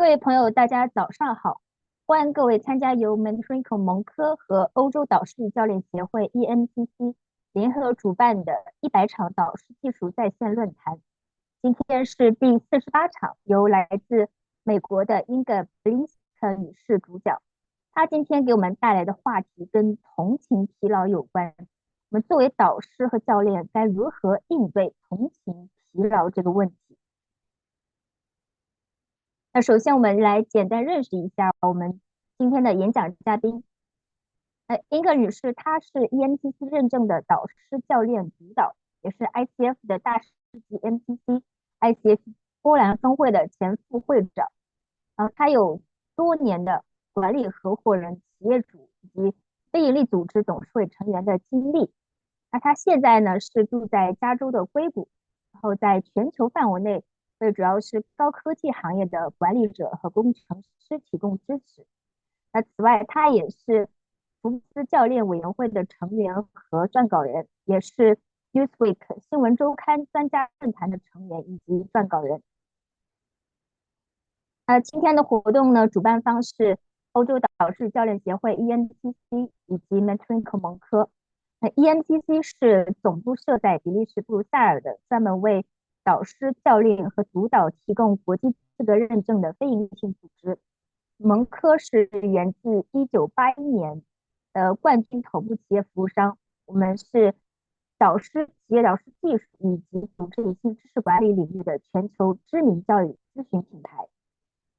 位朋友，大家早上好！欢迎各位参加由 Mentoring 蒙科和欧洲导师教练协会 EMCC 联合主办的100场导师技术在线论坛。今天是第48场，由来自美国的 Inga Bielińska 女士主讲。她今天给我们带来的话题跟同情疲劳有关。我们作为导师和教练，该如何应对同情疲劳这个问题？那首先我们来简单认识一下我们今天的演讲嘉宾。英格女士，她是 EMCC 认证的导师教练指导，也是 ICF 的大师级 MCC、ICF 波兰分会的前副会长。她有多年的管理合伙人、企业主以及非营利组织董事会成员的经历。那她现在呢是住在加州的硅谷，然后在全球范围内为主要是高科技行业的管理者和工程师提供支持。那此外，他也是福布斯教练委员会的成员和撰稿人，也是 Newsweek 新闻周刊专家论坛的成员以及撰稿人。今天的活动呢，主办方是欧洲导师教练协会 EMCC 以及 Mentoring 蒙科。EMCC 是总部设在比利时布鲁塞尔的，专门为导师、教练和督导提供国际资格认证的非营利性组织。蒙科是源自1981年的冠军头部企业服务商。我们是导师、企业导师技术以及组织理性知识管理领域的全球知名教育咨询品牌。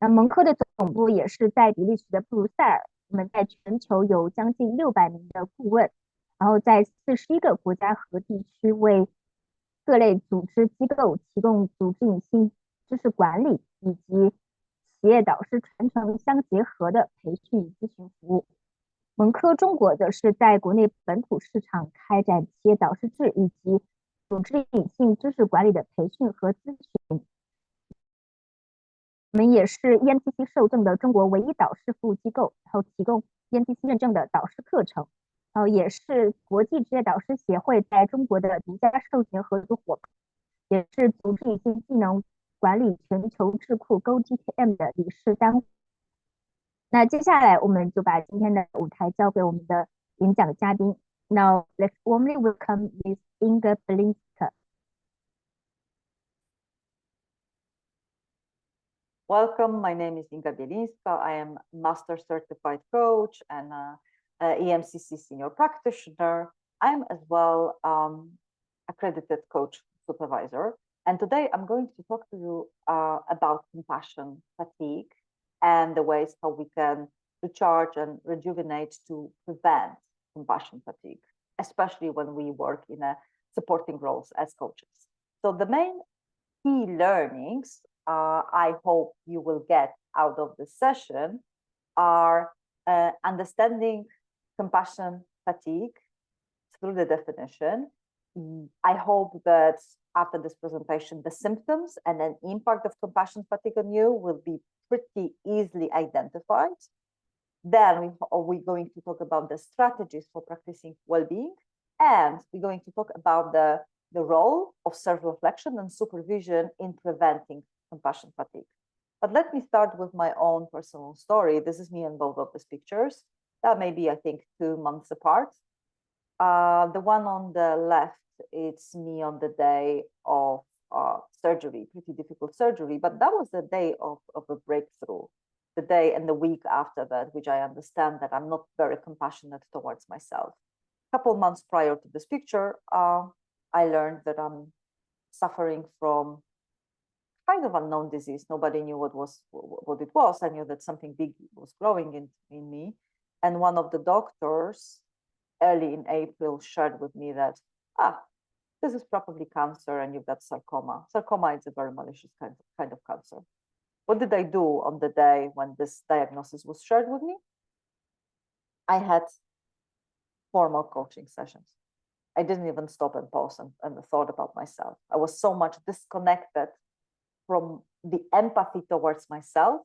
那蒙科的总部也是在比利时的布鲁塞尔。我们在全球有将近600名的顾问，然后在41个国家和地区为各类组织机构提供组织引信知识管理以及企业导师传承相结合的培训与咨询服务。蒙科中国则是在国内本土市场开展企业导师制以及组织引信知识管理的培训和咨询。我们也是 EMCC 受证的中国唯一导师服务机构，然后提供 EMCC 认证的导师课程，然后也是国际职业导师协会在中国的独家授权合作伙伴，也是组织引信技能管理全球智库 GO-TKM 的理事单位。那接下来我们就把今天的舞台交给我们的演讲嘉宾。Now let's warmly welcome Ms. Inga Bielińska. Welcome, my name is Inga Bielińska. I am Master Certified Coach and EMCC Senior Practitioner. I am as well Accredited Coach Supervisor. And today I'm going to talk to you about compassion fatigue and the ways how we can recharge and rejuvenate to prevent compassion fatigue, especially when we work in supporting roles as coaches. So the main key learnings I hope you will get out of this session are understanding compassion fatigue through the definition. I hope that after this presentation, the symptoms and an impact of compassion fatigue on you will be pretty easily identified. Then we're going to talk about the strategies for practicing well-being, and we're going to talk about the role of self-reflection and supervision in preventing compassion fatigue. But let me start with my own personal story. This is me in both of these pictures. That may be, I think, 2 months apart. The one on the left, it's me on the day of surgery, pretty difficult surgery, but that was the day of a breakthrough, the day and the week after that, which I understand that I'm not very compassionate towards myself. A couple months prior to this picture, I learned that I'm suffering from kind of unknown disease. Nobody knew what it was. I knew that something big was growing in me. And one of the doctors early in April shared with me that, this is probably cancer and you've got sarcoma. Sarcoma is a very malicious kind of cancer. What did I do on the day when this diagnosis was shared with me? I had 4 more coaching sessions. I didn't even stop and pause and thought about myself. I was so much disconnected from the empathy towards myself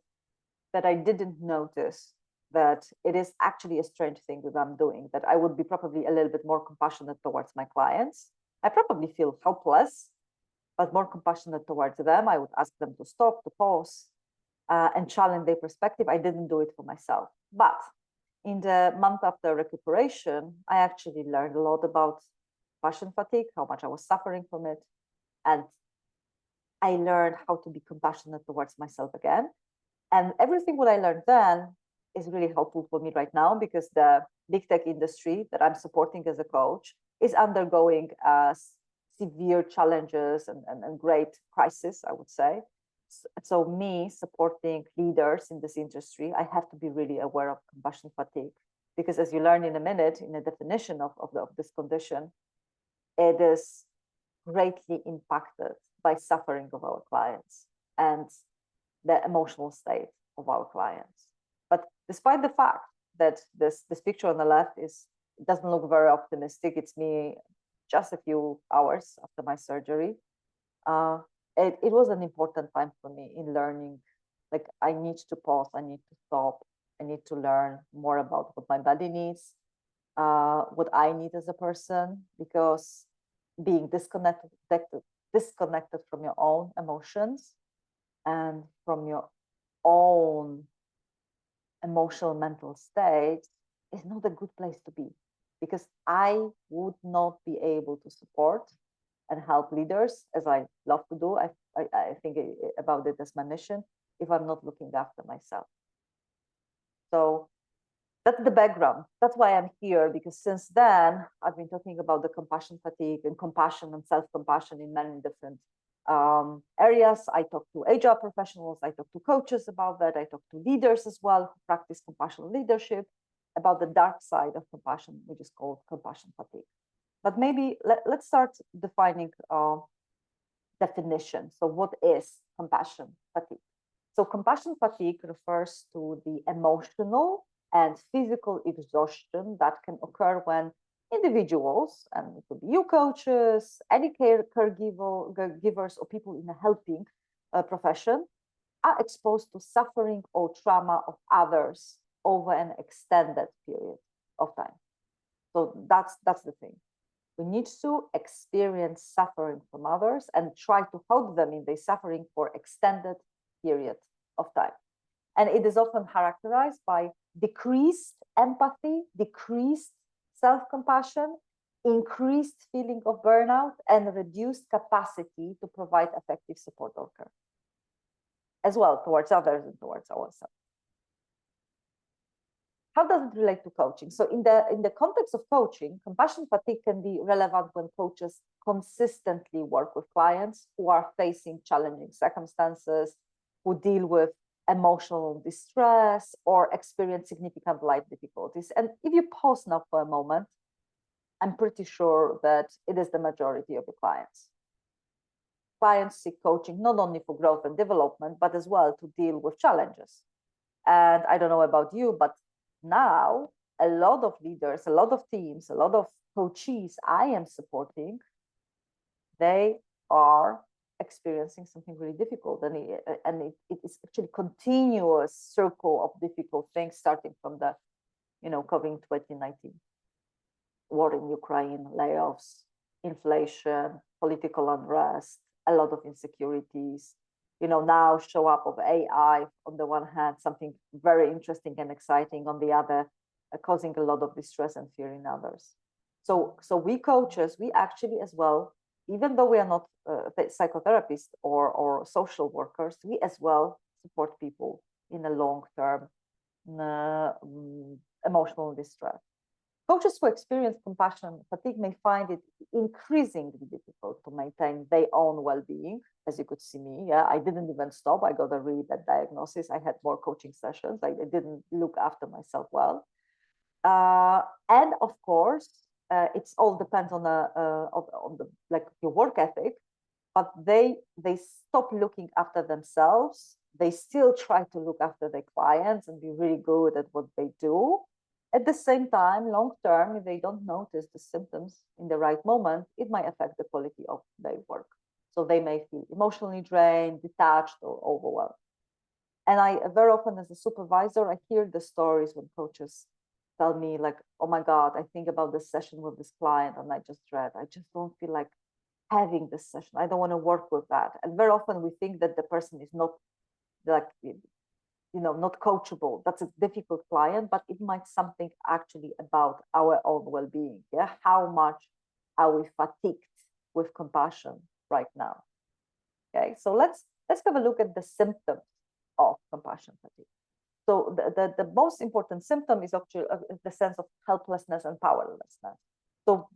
that I didn't notice that it is actually a strange thing that I'm doing, that I would be probably a little bit more compassionate towards my clients. I probably feel helpless, but more compassionate towards them. I would ask them to stop, to pause. and challenge their perspective. I didn't do it for myself. But in the month after recuperation, I actually learned a lot about compassion fatigue, how much I was suffering from it. And I learned how to be compassionate towards myself again. And everything what I learned then is really helpful for me right now, because the big tech industry that I'm supporting as a coach is undergoing severe challenges and great crisis, I would say. So me supporting leaders in this industry, I have to be really aware of compassion fatigue, because as you learn in a minute, in a definition of this condition, it is greatly impacted by suffering of our clients and the emotional state of our clients. But despite the fact that this picture on the left doesn't look very optimistic, it's me just a few hours after my surgery. It was an important time for me in learning. Like, I need to pause, I need to stop, I need to learn more about what my body needs, what I need as a person, because being disconnected from your own emotions and from your own emotional mental state is not a good place to be, because I would not be able to support and help leaders as I love to do. I think about it as my mission if I'm not looking after myself. So that's the background. That's why I'm here, because since then I've been talking about the compassion fatigue and compassion and self-compassion in many different areas. I talk to HR professionals, I talk to coaches about that, I talk to leaders as well who practice compassionate leadership about the dark side of compassion, which is called compassion fatigue. But maybe let's start defining definition. So what is compassion fatigue? So compassion fatigue refers to the emotional and physical exhaustion that can occur when individuals, and it could be you coaches, any caregivers or people in a helping profession, are exposed to suffering or trauma of others over an extended period of time. So that's the thing. We need to experience suffering from others and try to help them in their suffering for extended period of time. And it is often characterized by decreased empathy, decreased self-compassion, increased feeling of burnout, and reduced capacity to provide effective support or care, as well towards others and towards ourselves. How does it relate to coaching? So in the context of coaching, compassion fatigue can be relevant when coaches consistently work with clients who are facing challenging circumstances, who deal with emotional distress or experience significant life difficulties. And if you pause now for a moment, I'm pretty sure that it is the majority of the clients. Clients seek coaching not only for growth and development, but as well to deal with challenges. And I don't know about you, but now a lot of leaders, a lot of teams, a lot of coaches I am supporting, they are experiencing something really difficult, and it is actually continuous circle of difficult things, starting from the COVID-19, war in Ukraine, layoffs, inflation, political unrest, a lot of insecurities, now show up of AI on the one hand, something very interesting and exciting, on the other causing a lot of distress and fear in others. So we coaches, we actually as well, even though we are not psychotherapists or social workers, we as well support people in a long-term emotional distress. Coaches who experience compassion fatigue may find it increasingly difficult to maintain their own well-being. As you could see me, I didn't even stop. I got a really bad diagnosis. I had more coaching sessions. I didn't look after myself well. And of course, it's all depends on your work ethic, but they stop looking after themselves. They still try to look after their clients and be really good at what they do. At the same time, long term, if they don't notice the symptoms in the right moment, it might affect the quality of their work. So they may feel emotionally drained, detached, or overwhelmed. And I very often, as a supervisor, I hear the stories when coaches tell me like, oh my God, I think about this session with this client and I just don't feel like having this session. I don't want to work with that. And very often we think that the person is not like not coachable. That's a difficult client, but it might something actually about our own well-being. Yeah, how much are we fatigued with compassion right now? Okay, so let's have a look at the symptoms of compassion fatigue. So the most important symptom is actually the sense of helplessness and powerlessness. So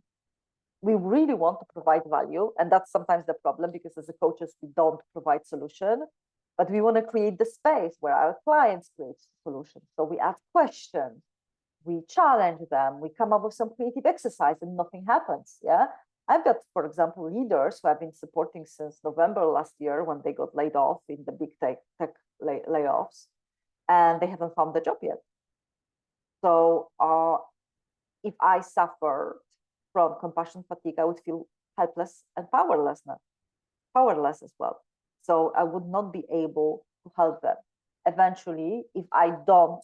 we really want to provide value, and that's sometimes the problem, because as a coaches we don't provide solution, but we want to create the space where our clients create solutions. So we ask questions, we challenge them, we come up with some creative exercise, and nothing happens. Yeah, I've got, for example, leaders who I've been supporting since November last year when they got laid off in the big tech layoffs, and they haven't found the job yet. So if I suffer from compassion fatigue, I would feel helpless and powerless as well. So I would not be able to help them. Eventually, if I don't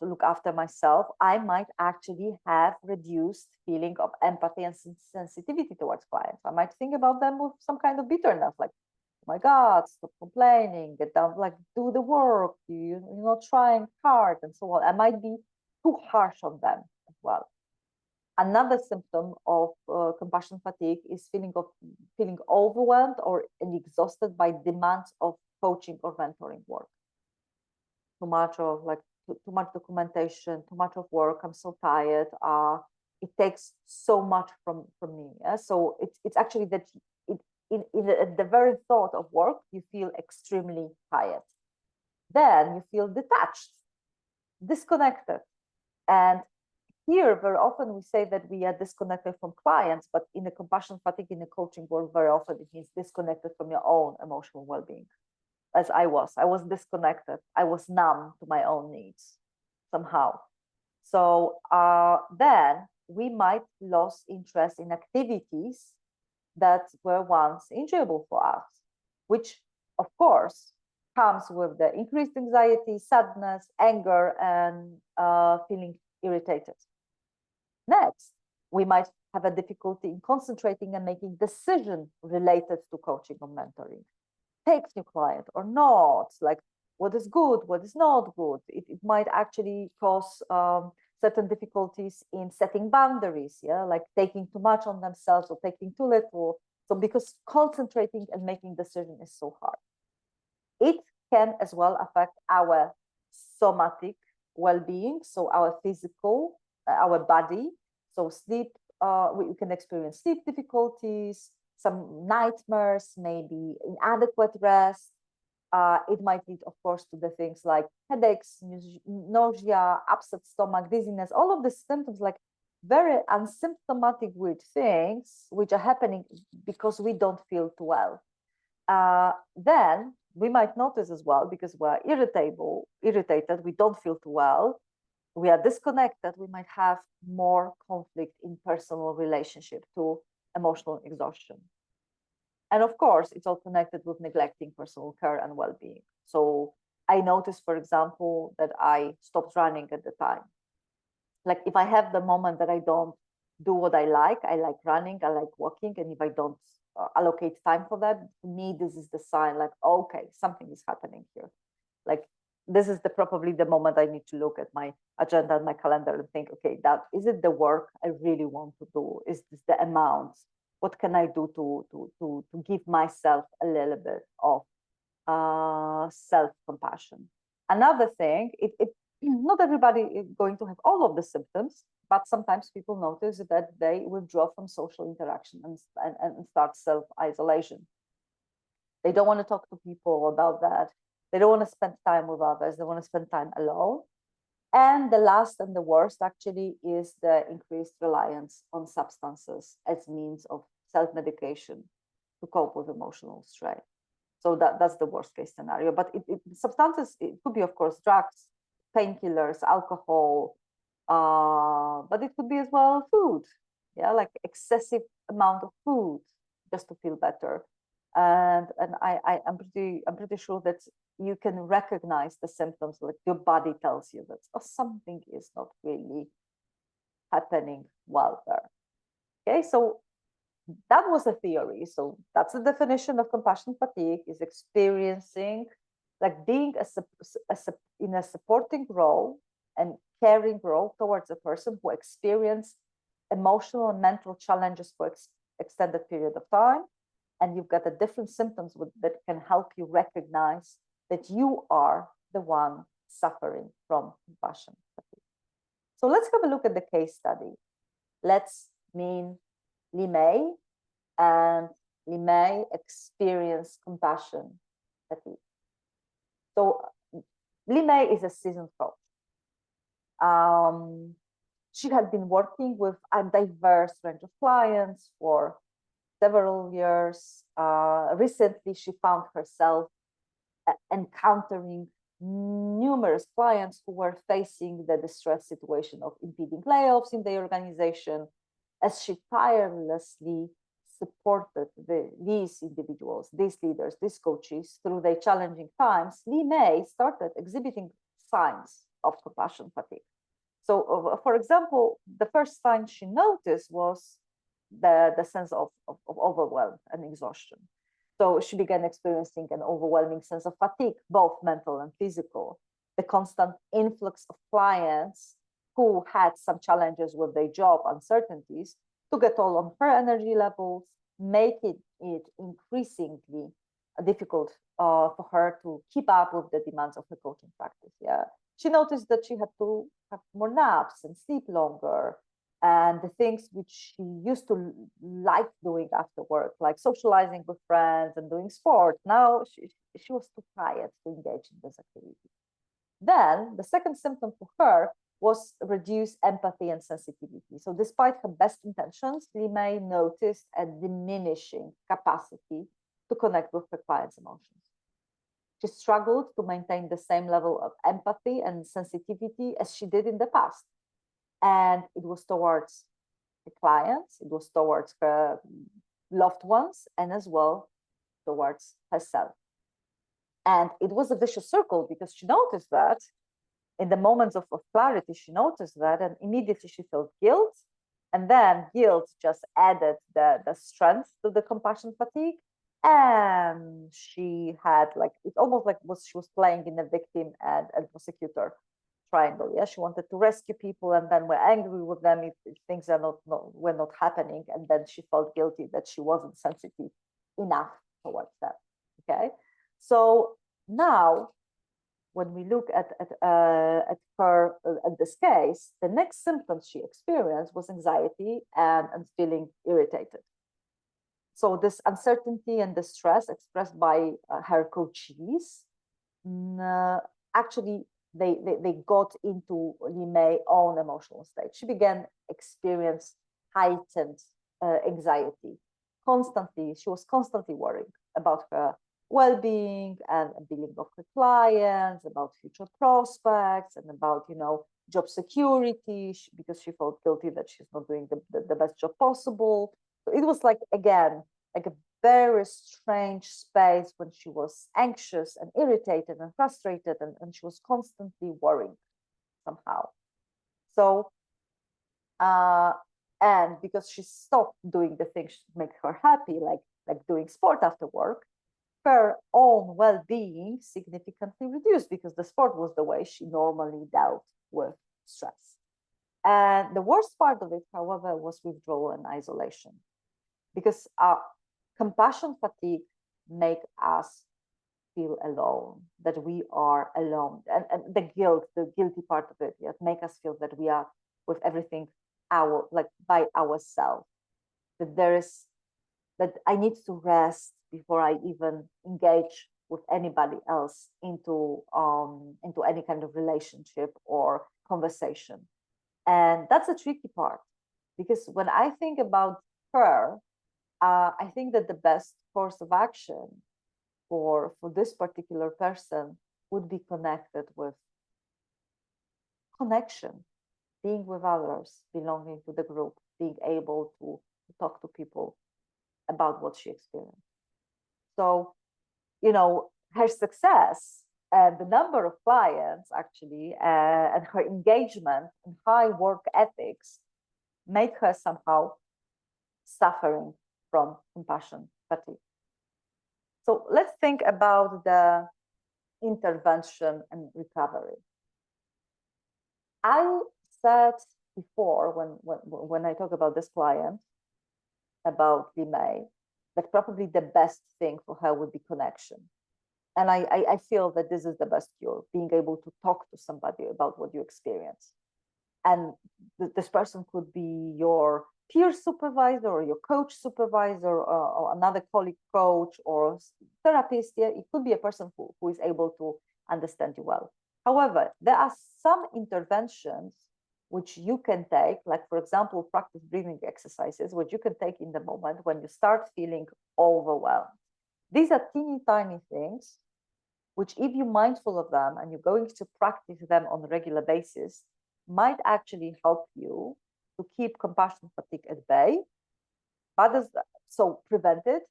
look after myself, I might actually have reduced feeling of empathy and sensitivity towards clients. I might think about them with some kind of bitterness, like, oh my God, stop complaining, get down, like do the work, you're not trying hard, and so on. I might be too harsh on them as well. Another symptom of compassion fatigue is feeling overwhelmed or exhausted by demands of coaching or mentoring work. Too much documentation, too much of work. I'm so tired. It takes so much from me. Yeah? So it's actually that at the very thought of work, you feel extremely tired. Then you feel detached, disconnected, and here, very often we say that we are disconnected from clients, but in the compassion fatigue in the coaching world, very often it means disconnected from your own emotional well-being. As I was disconnected. I was numb to my own needs somehow. So then we might lose interest in activities that were once enjoyable for us, which of course comes with the increased anxiety, sadness, anger, and feeling irritated. Next, we might have a difficulty in concentrating and making decisions related to coaching or mentoring. Take new client or not, like what is good, what is not good. It might actually cause certain difficulties in setting boundaries, yeah, like taking too much on themselves or taking too little. So because concentrating and making decisions is so hard. It can as well affect our somatic well-being, so our physical, our body. So sleep, we can experience sleep difficulties, some nightmares, maybe inadequate rest. It might lead, of course, to the things like headaches, nausea, upset stomach, dizziness, all of the symptoms, like very unsymptomatic weird things which are happening because we don't feel too well. Then we might notice as well, because we're irritated, we don't feel too well, we are disconnected, we might have more conflict in personal relationship to emotional exhaustion. And of course, it's all connected with neglecting personal care and well-being. So I noticed, for example, that I stopped running at the time. Like if I have the moment that I don't do what I like running, I like walking, and if I don't allocate time for that, to me, this is the sign, like, okay, something is happening here. Like this is probably the moment I need to look at my agenda and my calendar and think, okay, is it the work I really want to do? Is this the amount? What can I do to give myself a little bit of self-compassion? Another thing, not everybody is going to have all of the symptoms, but sometimes people notice that they withdraw from social interaction and start self-isolation. They don't want to talk to people about that. They don't want to spend time with others. They want to spend time alone. And the last and the worst actually is the increased reliance on substances as means of self-medication to cope with emotional strain. So that's the worst case scenario. But substances, it could be, of course, drugs, painkillers, alcohol, but it could be as well food. Yeah, like excessive amount of food just to feel better. And I'm pretty sure that you can recognize the symptoms, like your body tells you that something is not really happening well there. Okay, so that was a theory. So that's the definition of compassion fatigue, is experiencing like being in a supporting role and caring role towards a person who experienced emotional and mental challenges for extended period of time, and you've got the different symptoms that can help you recognize that you are the one suffering from compassion fatigue. So let's have a look at the case study. Let's mean Li Mei, and Li Mei experienced compassion fatigue. So Li Mei is a seasoned coach. She had been working with a diverse range of clients for several years. Recently, she found herself encountering numerous clients who were facing the distress situation of impending layoffs in their organization. As she tirelessly supported these individuals, these leaders, these coaches through their challenging times, Li Mei started exhibiting signs of compassion fatigue. So, for example, the first sign she noticed was the sense of overwhelm and exhaustion. So she began experiencing an overwhelming sense of fatigue, both mental and physical. The constant influx of clients who had some challenges with their job uncertainties took a toll on her energy levels, making it increasingly difficult for her to keep up with the demands of her coaching practice. Yeah, she noticed that she had to have more naps and sleep longer, and the things which she used to like doing after work, like socializing with friends and doing sport, now she was too tired to engage in those activities. Then the second symptom for her was reduced empathy and sensitivity. So despite her best intentions, Li Mei noticed a diminishing capacity to connect with her clients' emotions. She struggled to maintain the same level of empathy and sensitivity as she did in the past. And it was towards the clients, it was towards her loved ones, and as well towards herself. And it was a vicious circle, because she noticed that in the moments of clarity, she noticed that, and immediately she felt guilt. And then guilt just added the strength to the compassion fatigue. And she had, like, it's almost like she was playing in a victim and prosecutor triangle. Yeah, she wanted to rescue people, and then were angry with them if things were not happening. And then she felt guilty that she wasn't sensitive enough towards that. Okay, so now, when we look at her at this case, the next symptoms she experienced was anxiety and feeling irritated. So this uncertainty and distress expressed by her coaches, actually they got into Li Mei's own emotional state. She began experience heightened anxiety. She was constantly worrying about her well-being and billing of her clients, about future prospects, and about, job security, because she felt guilty that she's not doing the best job possible. So it was like, again, like a very strange space when she was anxious and irritated and frustrated, and she was constantly worrying somehow. So, and because she stopped doing the things that make her happy, like doing sport after work, her own well-being significantly reduced, because the sport was the way she normally dealt with stress. And the worst part of it, however, was withdrawal and isolation, because compassion fatigue make us feel alone, that we are alone, and the guilty part of it, make us feel that we are with everything by ourselves, that I need to rest before I even engage with anybody else into any kind of relationship or conversation. And that's a tricky part, because when I think about her, I think that the best course of action for this particular person would be connected with connection, being with others, belonging to the group, being able to talk to people about what she experienced. So, her success and the number of clients actually, and her engagement and high work ethics made her somehow suffering from compassion fatigue. So let's think about the intervention and recovery. I said before when I talk about this client, about Limei, that probably the best thing for her would be connection. And I feel that this is the best cure, being able to talk to somebody about what you experience. And this person could be your peer supervisor or your coach supervisor or another colleague coach or therapist. Yeah, it could be a person who is able to understand you well. However, there are some interventions which you can take, like, for example, practice breathing exercises, which you can take in the moment when you start feeling overwhelmed. These are teeny tiny things, which if you're mindful of them and you're going to practice them on a regular basis, might actually help you to keep compassion fatigue at bay, so prevent it.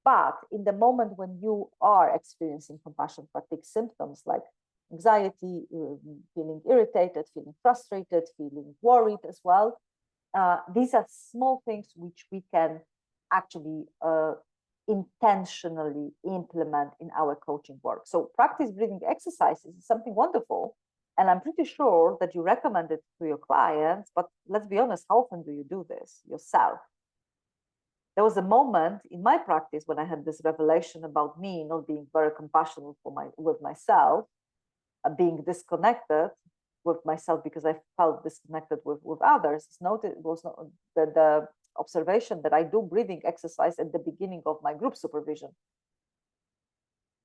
But in the moment when you are experiencing compassion fatigue symptoms like anxiety, feeling irritated, feeling frustrated, feeling worried as well, these are small things which we can actually intentionally implement in our coaching work. So practice breathing exercises is something wonderful. And I'm pretty sure that you recommend it to your clients, but let's be honest, how often do you do this yourself? There was a moment in my practice when I had this revelation about me not being very compassionate with myself, being disconnected with myself because I felt disconnected with others. It was not the observation that I do breathing exercise at the beginning of my group supervision.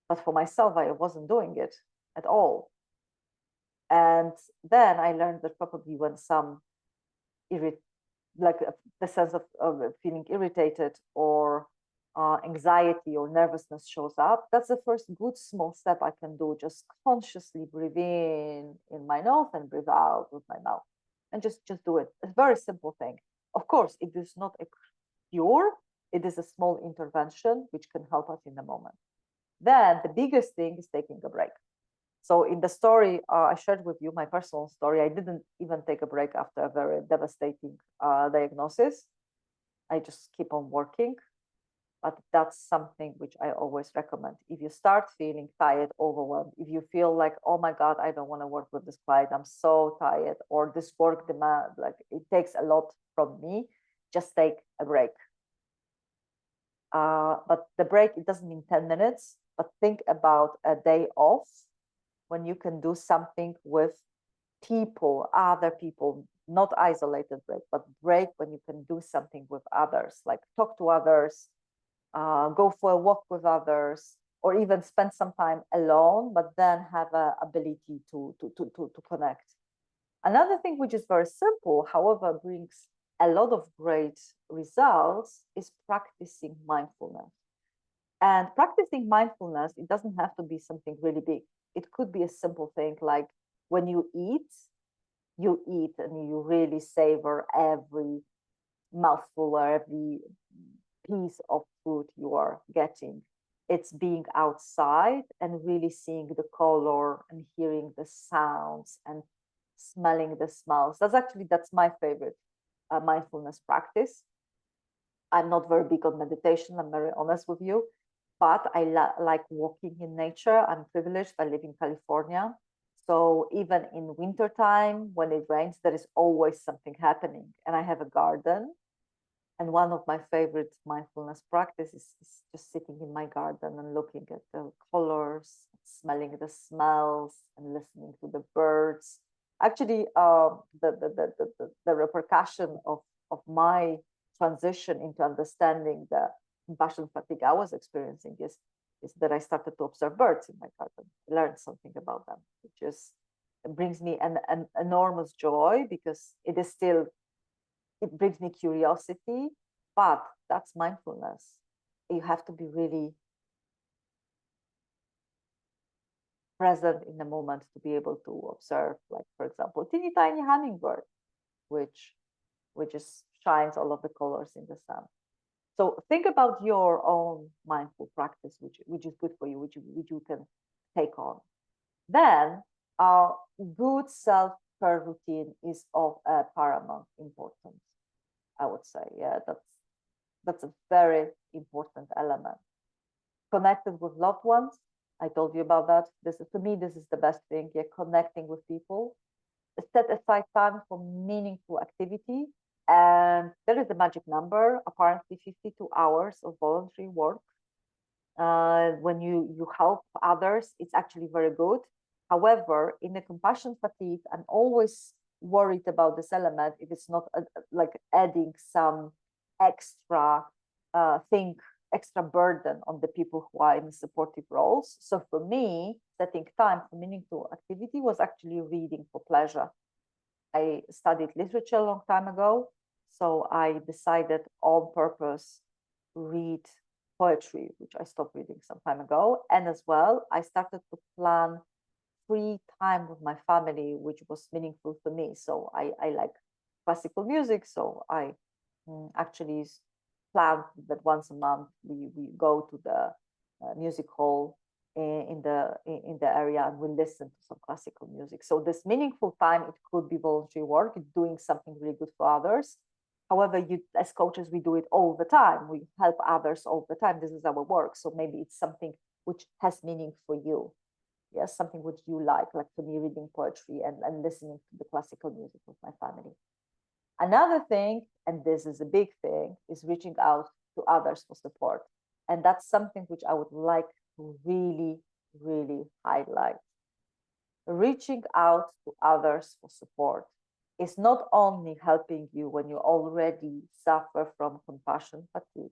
But for myself, I wasn't doing it at all. And then I learned that probably when the sense of feeling irritated or anxiety or nervousness shows up, that's the first good small step I can do. Just consciously breathe in my nose and breathe out with my mouth, and just do it. It's a very simple thing. Of course, it is not a cure. It is a small intervention which can help us in the moment. Then the biggest thing is taking a break. So in the story I shared with you, my personal story, I didn't even take a break after a very devastating diagnosis. I just keep on working. But that's something which I always recommend. If you start feeling tired, overwhelmed, if you feel like, oh my God, I don't want to work with this client, I'm so tired, or this work demand, like it takes a lot from me, just take a break. But the break, it doesn't mean 10 minutes, but think about a day off when you can do something with people, other people, not isolated break, but break when you can do something with others, like talk to others, go for a walk with others, or even spend some time alone, but then have an ability to connect. Another thing which is very simple, however, brings a lot of great results is practicing mindfulness. And practicing mindfulness, it doesn't have to be something really big. It could be a simple thing like when you eat and you really savor every mouthful or every piece of food you are getting. It's being outside and really seeing the color and hearing the sounds and smelling the smells. That's my favorite mindfulness practice. I'm not very big on meditation, I'm very honest with you, but I like walking in nature. I'm privileged, I live in California. So even in wintertime, when it rains, there is always something happening. And I have a garden. And one of my favorite mindfulness practices is just sitting in my garden and looking at the colors, smelling the smells, and listening to the birds. Actually, the repercussion of my transition into understanding the compassion fatigue I was experiencing is that I started to observe birds in my garden. I learned something about them, which brings me an enormous joy because it brings me curiosity, but that's mindfulness. You have to be really present in the moment to be able to observe, like, for example, teeny tiny hummingbird, which just shines all of the colors in the sun. So think about your own mindful practice, which is good for you, which you can take on. Then good self-care routine is of paramount importance, I would say. Yeah, that's a very important element. Connected with loved ones I told you about that. For me, this is the best thing. Yeah, connecting with people. Set aside time for meaningful activity. And there is a magic number, apparently 52 hours of voluntary work. When you help others, it's actually very good. However, in the compassion fatigue, I'm always worried about this element if it's not like adding some extra extra burden on the people who are in supportive roles. So for me, setting time for meaningful activity was actually reading for pleasure. I studied literature a long time ago, so I decided on purpose read poetry, which I stopped reading some time ago. And as well, I started to plan free time with my family, which was meaningful for me. So I like classical music, so I actually planned that once a month we go to the music hall in the area and we listen to some classical music. So this meaningful time, it could be voluntary work, doing something really good for others. However, as coaches, we do it all the time. We help others all the time. This is our work. So maybe it's something which has meaning for you. Yes, something which you like for me, reading poetry and listening to the classical music with my family. Another thing, and this is a big thing, is reaching out to others for support. And that's something which I would like to really, really highlight. Reaching out to others for support is not only helping you when you already suffer from compassion fatigue,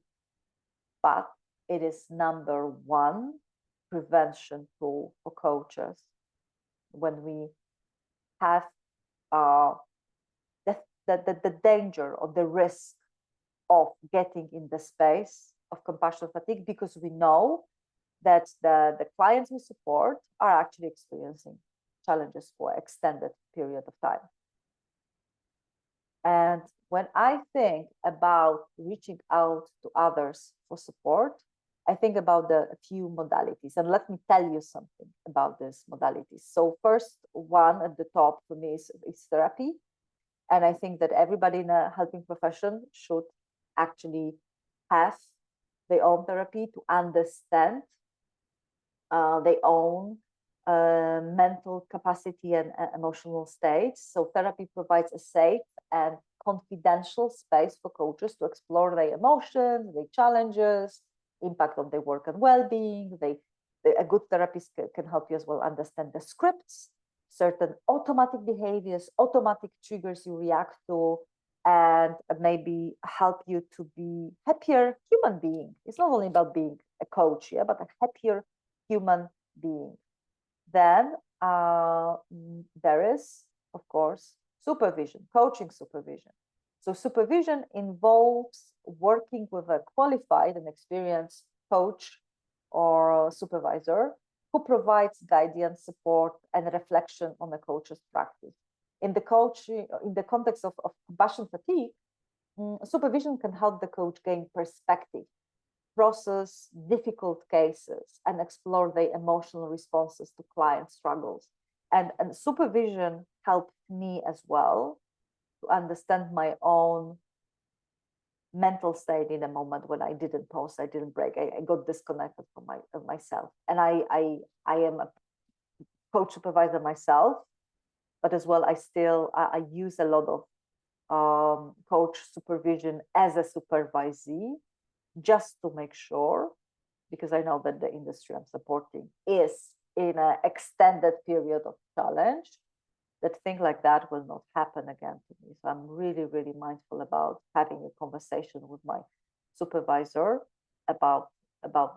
but it is number one prevention tool for coaches when we have the danger or the risk of getting in the space of compassion fatigue, because we know that the clients we support are actually experiencing challenges for an extended period of time. And when I think about reaching out to others for support, I think about a few modalities. And let me tell you something about these modalities. So first one at the top for me is therapy. And I think that everybody in a helping profession should actually have their own therapy to understand their own mental capacity and emotional states. So therapy provides a safe and confidential space for coaches to explore their emotions, their challenges, impact on their work and well-being. A good therapist can help you as well understand the scripts, certain automatic behaviors, automatic triggers you react to, and maybe help you to be happier human being. It's not only about being a coach, yeah, but a happier human being. Then there is, of course, supervision, coaching supervision. So supervision involves working with a qualified and experienced coach or supervisor who provides guidance, support, and reflection on the coach's practice. In the context of compassion fatigue, supervision can help the coach gain perspective, process difficult cases, and explore their emotional responses to client struggles. And supervision helped me as well to understand my own mental state in a moment when I didn't pause, I didn't break, I got disconnected from myself. And I am a coach supervisor myself, but as well, I use a lot of coach supervision as a supervisee, just to make sure, because I know that the industry I'm supporting is in an extended period of challenge, that thing like that will not happen again to me. So I'm really, really mindful about having a conversation with my supervisor about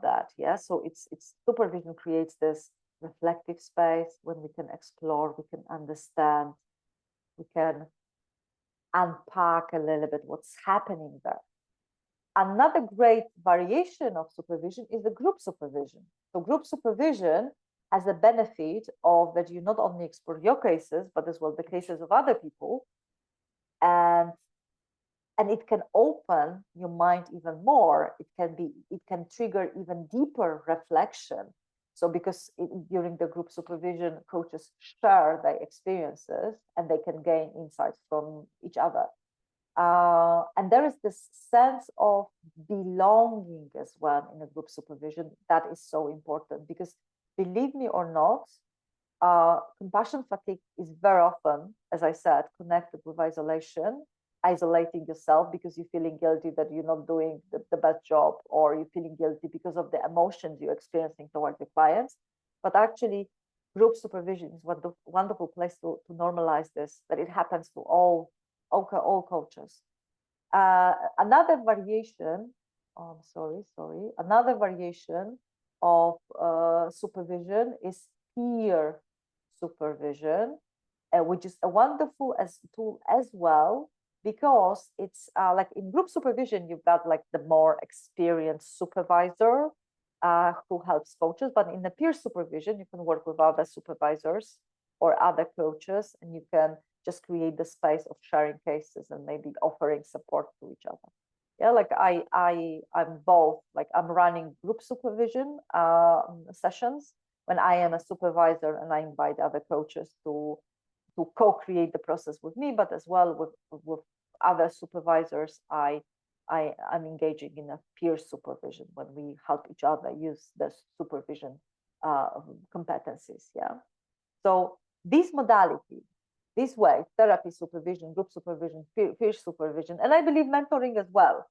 that. Yeah. So it's supervision creates this reflective space when we can explore, we can understand, we can unpack a little bit what's happening there. Another great variation of supervision is the group supervision. So group supervision has a benefit of that you not only explore your cases, but as well the cases of other people. And it can open your mind even more. It can trigger even deeper reflection. So because during the group supervision, coaches share their experiences and they can gain insights from each other. And there is this sense of belonging as well in a group supervision that is so important, because believe me or not, compassion fatigue is very often, as I said, connected with isolation, isolating yourself because you're feeling guilty that you're not doing the best job, or you're feeling guilty because of the emotions you're experiencing towards your clients. But actually, group supervision is a wonderful place to normalize this, that it happens to all coaches. Another variation, another variation of supervision is peer supervision, which is a wonderful tool as well, because it's like in group supervision, you've got like the more experienced supervisor who helps coaches, but in the peer supervision, you can work with other supervisors or other coaches, and you can just create the space of sharing cases and maybe offering support to each other. Yeah, like I'm both, like I'm running group supervision sessions when I am a supervisor, and I invite other coaches to co-create the process with me, but as well with other supervisors, I'm engaging in a peer supervision when we help each other use the supervision competencies. Yeah. So these modalities, this way, therapy supervision, group supervision, peer supervision, and I believe mentoring as well,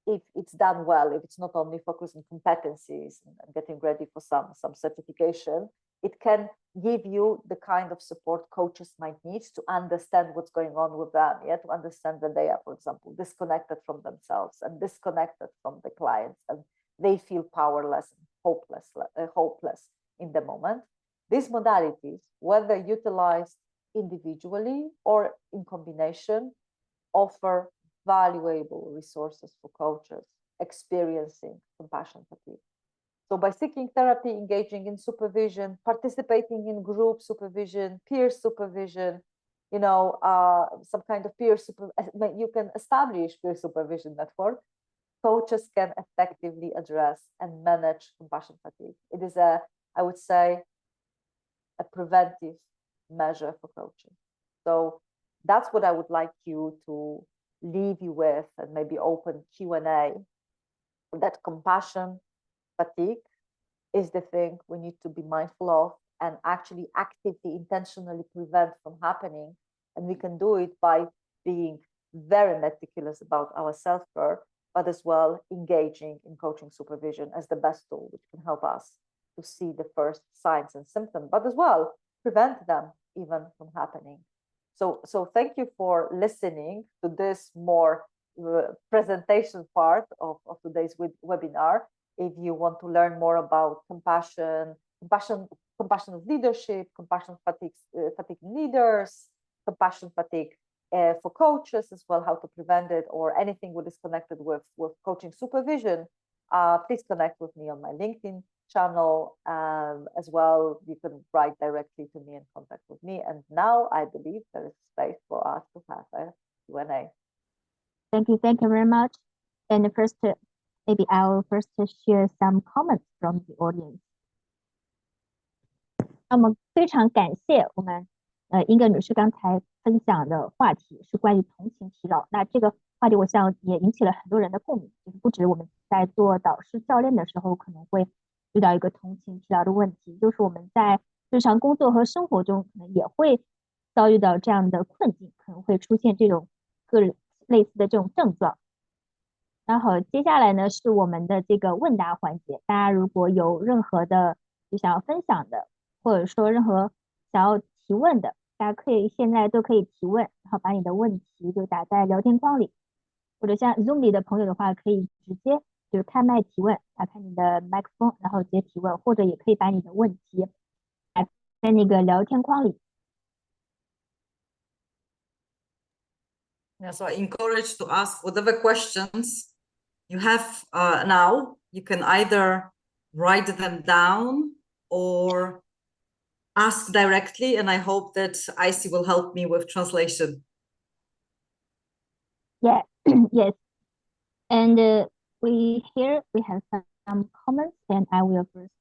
if it's done well, if it's not only focused on competencies and getting ready for some certification, it can give you the kind of support coaches might need to understand what's going on with them, yeah, to understand that they are, for example, disconnected from themselves and disconnected from the clients, and they feel powerless and hopeless in the moment. These modalities, whether utilized individually or in combination, offer valuable resources for coaches experiencing compassion fatigue. So by seeking therapy, engaging in supervision, participating in group supervision, peer supervision, you know, some kind of peer supervision, you can establish peer supervision network. Coaches can effectively address and manage compassion fatigue. It is I would say, a preventive measure for coaching. So that's what I would like you to leave you with, and maybe open Q&A, that compassion fatigue is the thing we need to be mindful of and actually actively, intentionally prevent from happening. And we can do it by being very meticulous about our self-care, but as well engaging in coaching supervision as the best tool, which can help us to see the first signs and symptoms, but as well prevent them even from happening. So thank you for listening to this more presentation part of today's webinar. If you want to learn more about compassion of leadership, compassion fatigue leaders, compassion fatigue for coaches as well, how to prevent it, or anything what is connected with coaching supervision, please connect with me on my LinkedIn channel as well. You can write directly to me and contact with me. And now I believe there is space for us to have a Q&A. Thank you very much. And first, maybe I will first share some comments from the audience. 那么非常感谢我们英格女士刚才分享的话题是关于同情疲劳。那这个话题我想也引起了很多人的共鸣，就是不止我们在做导师教练的时候可能会遇到一个同情疲劳的问题，就是我们在日常工作和生活中可能也会遭遇到这样的困境，可能会出现这种类似的这种症状。然后接下来呢是我们的这个问答环节，大家如果有任何的想要分享的，或者说任何想要提问的，大家现在都可以提问，然后把你的问题就打在聊天框里，或者像 Zoom 里的朋友的话，可以直接就是开麦提问，打开你的麦克风，然后直接提问，或者也可以把你的问题打在那个聊天框里。Yeah, so I encourage to ask whatever questions you have now. You can either write them down or ask directly, and I hope that Icy will help me with translation. Yeah, yes. And we have some comments, and I will first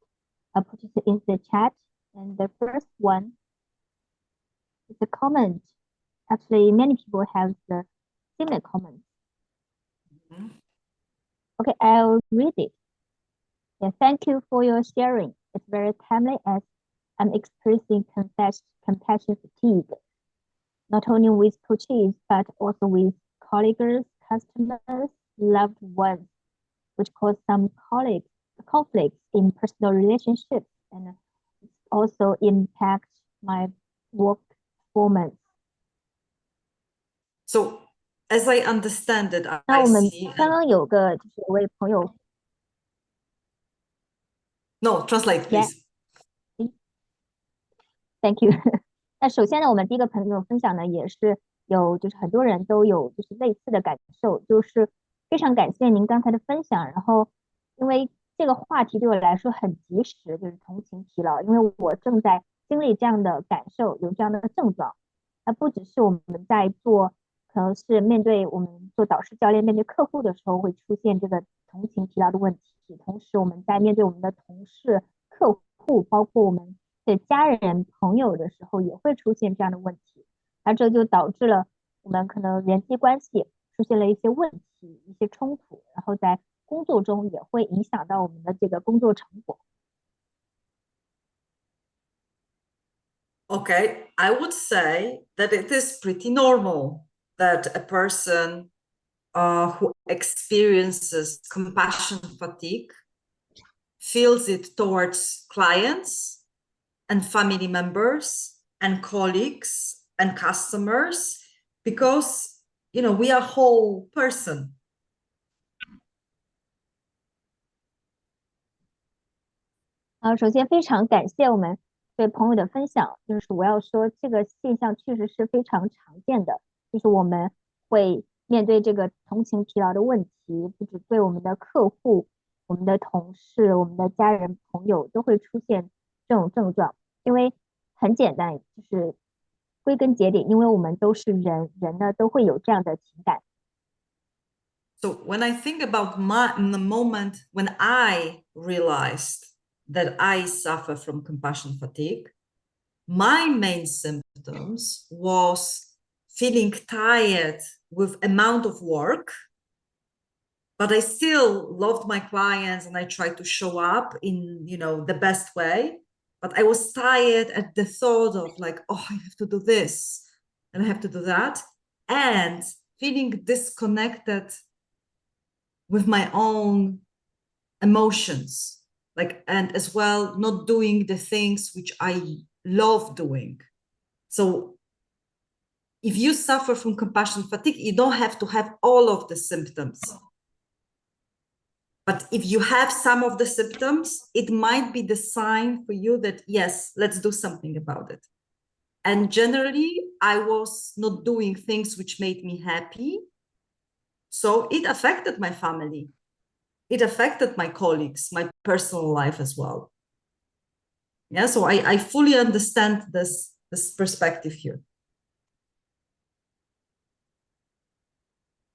put it in the chat. And the first one is a comment. Actually, many people have the similar comments. Okay, I'll read it. Yeah, thank you for your sharing. It's very timely as I'm experiencing compassion fatigue, not only with coaches, but also with colleagues, customers, loved ones, which cause some conflicts in personal relationships and also impact my work performance. So, as I understand it, 那 I 我们 see. 刚刚有个就是有位朋友 No, translate, please. Thank you 那首先呢，我们第一个朋友分享呢，也是有就是很多人都有就是类似的感受，就是非常感谢您刚才的分享。然后，因为这个话题对我来说很及时，就是同情疲劳，因为我正在经历这样的感受，有这样的症状。那不只是我们在做，可能是面对我们做导师教练面对客户的时候会出现这个同情疲劳的问题，同时我们在面对我们的同事、客户，包括我们对家人、朋友的时候也会出现这样的问题，那这就导致了我们可能人际关系出现了一些问题、一些冲突，然后在工作中也会影响到我们的这个工作成果。Okay, I would say that it is pretty normal that a person who experiences compassion fatigue feels it towards clients and family members and colleagues and customers because we are whole person. 首先非常感谢我们对朋友的分享，就是我要说这个现象确实是非常常见的，就是我们会面对这个同情疲劳的问题，不止对我们的客户、我们的同事、我们的家人、朋友都会出现这种症状，因为很简单，就是归根结底，因为我们都是人，人呢都会有这样的情感。So when I think about the moment when I realized that I suffer from compassion fatigue, my main symptoms was feeling tired with amount of work, but I still loved my clients and I tried to show up in the best way. But I was tired at the thought of like, oh, I have to do this and I have to do that, and feeling disconnected with my own emotions, and as well not doing the things which I love doing. So if you suffer from compassion fatigue, you don't have to have all of the symptoms. But if you have some of the symptoms, it might be the sign for you that, yes, let's do something about it. And generally, I was not doing things which made me happy. So it affected my family. It affected my colleagues, my personal life as well. Yeah, so I fully understand this perspective here.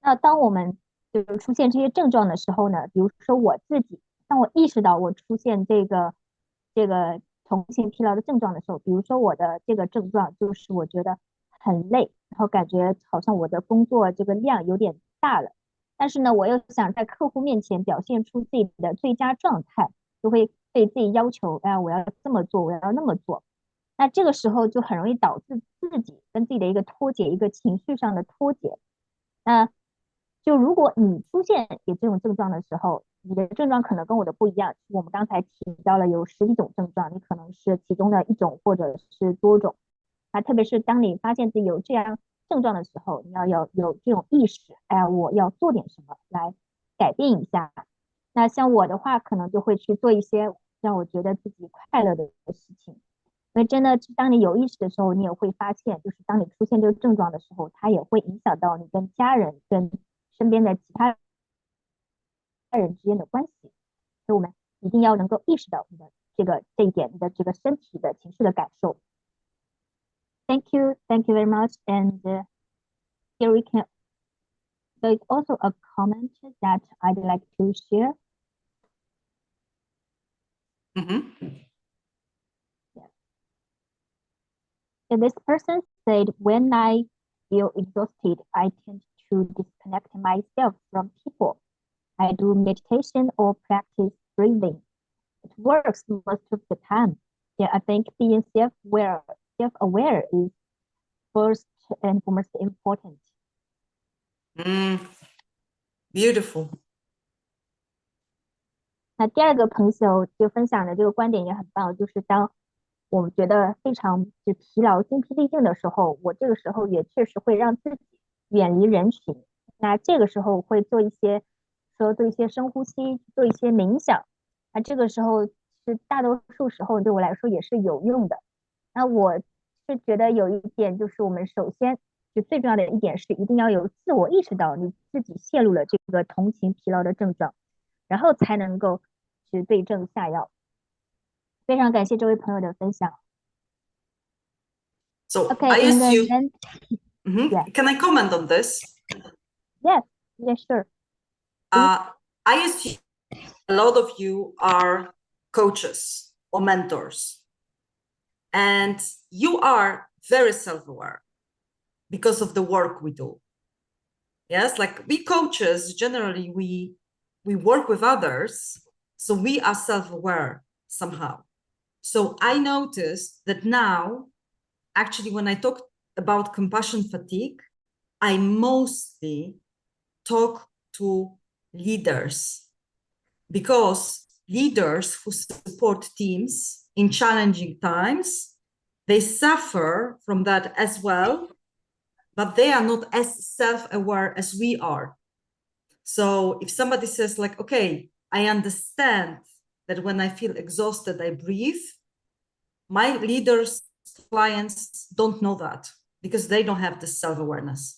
那当我们就是出现这些症状的时候呢，比如说我自己，当我意识到我出现这个同情疲劳的症状的时候，比如说我的这个症状就是我觉得很累，然后感觉好像我的工作这个量有点大了，但是呢，我又想在客户面前表现出自己的最佳状态，就会对自己要求，哎，我要这么做，我要那么做。那这个时候就很容易导致自己跟自己的一个脱节，一个情绪上的脱节。那就如果你出现有这种症状的时候，你的症状可能跟我的不一样。我们刚才提到了有10几种症状，你可能是其中的一种或者是多种。那特别是当你发现自己有这样症状的时候，你要有这种意识，哎呀，我要做点什么来改变一下。那像我的话，可能就会去做一些让我觉得自己快乐的事情。因为真的，当你有意识的时候，你也会发现，就是当你出现这个症状的时候，它也会影响到你跟家人、跟身边的其他人之间的关系。所以我们一定要能够意识到你的这一点，你的这个身体的情绪的感受。Thank you very much. And here we can. There's also a comment that I'd like to share. So this person said, when I feel exhausted, I tend to disconnect myself from people. I do meditation or practice breathing. But works most of the time. Yeah, I think being self-aware is first and foremost important. Beautiful. 那第二个朋友就分享的这个观点也很棒，就是当我们觉得非常疲劳、精疲力尽的时候，我这个时候也确实会让自己远离人群。那这个时候会做一些深呼吸，做一些冥想。那这个时候是大多数时候对我来说也是有用的。那我是觉得有一点就是我们首先就最重要的一点是一定要有自我意识到你自己陷入了这个同情疲劳的症状，然后才能够去对症下药。非常感谢这位朋友的分享。So Okay, I and assume. then yeah. Can I comment on this? Yes, sure. I assume a lot of you are coaches or mentors, and you are very self-aware because of the work we do. Yes, like we coaches, generally we work with others, so we are self-aware somehow. So I noticed that now, actually, when I talk about compassion fatigue, I mostly talk to leaders, because leaders who support teams in challenging times, they suffer from that as well, but they are not as self-aware as we are. So if somebody says like, okay, I understand that when I feel exhausted, I breathe, my leaders, clients don't know that because they don't have this self-awareness.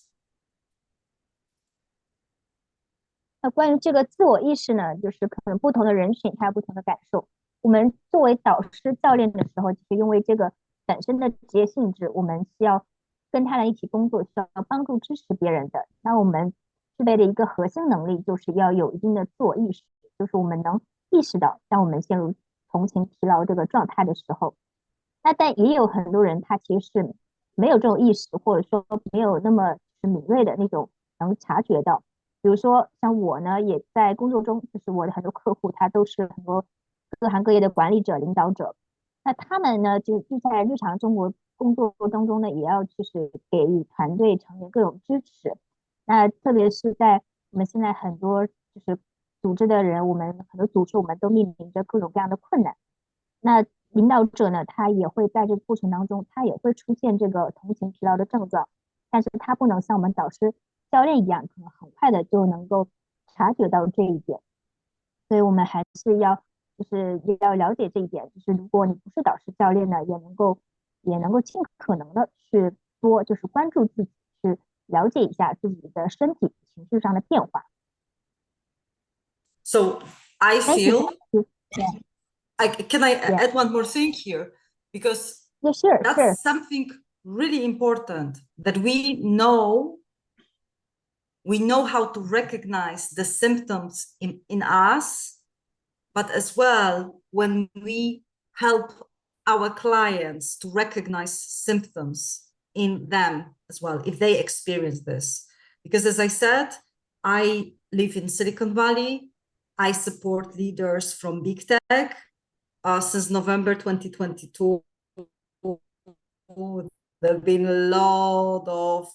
那关于这个自我意识呢，就是可能不同的人群他有不同的感受。我们作为导师教练的时候，其实因为这个本身的职业性质，我们是要跟他人一起工作，需要帮助支持别人的。那我们具备的一个核心能力，就是要有一定的自我意识，就是我们能意识到，当我们陷入同情疲劳这个状态的时候，那但也有很多人他其实是没有这种意识，或者说没有那么敏锐的那种能察觉到。比如说像我呢，也在工作中，就是我的很多客户，他都是很多各行各业的管理者、领导者。那他们呢，就在日常中国工作当中呢，也要就是给予团队成员各种支持。那特别是在我们现在很多就是组织的人，我们很多组织我们都面临着各种各样的困难。那领导者呢，他也会在这个过程当中，他也会出现这个同情疲劳的症状，但是他不能像我们导师教练一样，可能很快的就能够察觉到这一点。所以我们还是要了解这一点，就是如果你不是导师教练呢，也能够尽可能的去多就是关注自己，去了解一下自己的身体情绪上的变化。So I feel. Can I Yeah. add one more thing here? Because Yeah, sure. that's something really important, that we know how to recognize the symptoms in us, but as well when we help our clients to recognize symptoms in them as well, if they experience this. Because as I said, I live in Silicon Valley. I support leaders from big tech. Since November 2022, there have been a lot of